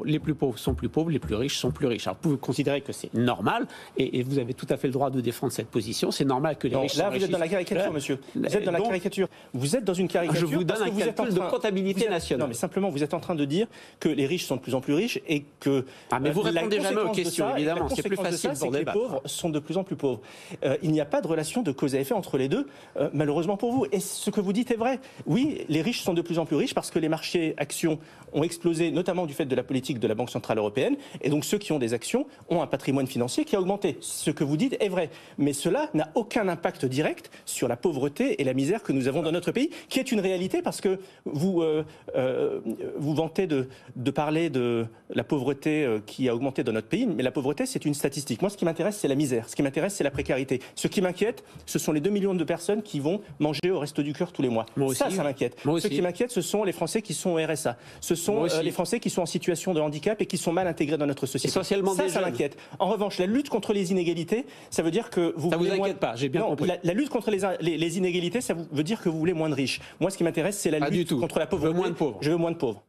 Les plus pauvres sont plus pauvres, les plus riches sont plus riches. Alors, vous pouvez considérer que c'est normal, et vous avez tout à fait le droit de défendre cette position. C'est normal que les riches là, vous êtes dans la caricature, monsieur. Vous êtes dans la caricature. Vous êtes dans une caricature. Je vous donne un calcul de comptabilité nationale. Non, mais simplement, vous êtes en train de dire que les riches sont de plus en plus riches et que. Ah, mais vous répondez jamais aux questions, évidemment. C'est plus facile pour les pauvres sont de plus en plus pauvres. Il n'y a pas de relation de cause à effet entre les deux, malheureusement pour vous. Et ce que vous dites est vrai. Oui, les riches sont de plus en plus riches parce que les marchés actions ont explosé, notamment du fait de la politique de la Banque centrale européenne. Et donc ceux qui ont des actions ont un patrimoine financier qui a augmenté. Ce que vous dites est vrai. Mais cela n'a aucun impact direct sur la pauvreté et la misère que nous avons dans notre pays, qui est une réalité parce que vous vous vantez de parler de la pauvreté qui a augmenté dans notre pays. Mais la pauvreté, c'est une statistique. Moi, ce qui m'intéresse, c'est la misère. Ce qui m'intéresse, c'est la précarité. Ce qui m'inquiète, ce sont les 2 millions de personnes qui vont manger au Resto du Cœur tous les mois. Ça m'inquiète. Ce qui m'inquiète, ce sont les Français qui sont au RSA. Ce sont les Français qui sont en situation de handicap et qui sont mal intégrés dans notre société. Essentiellement ça m'inquiète. En revanche, la lutte contre les inégalités, ça veut dire que vous voulez vous inquiète pas, j'ai bien compris. La lutte contre les inégalités, ça veut dire que vous voulez moins de riches. Moi, ce qui m'intéresse, c'est la lutte contre la pauvreté. Je veux moins de pauvres. Je veux moins de pauvres.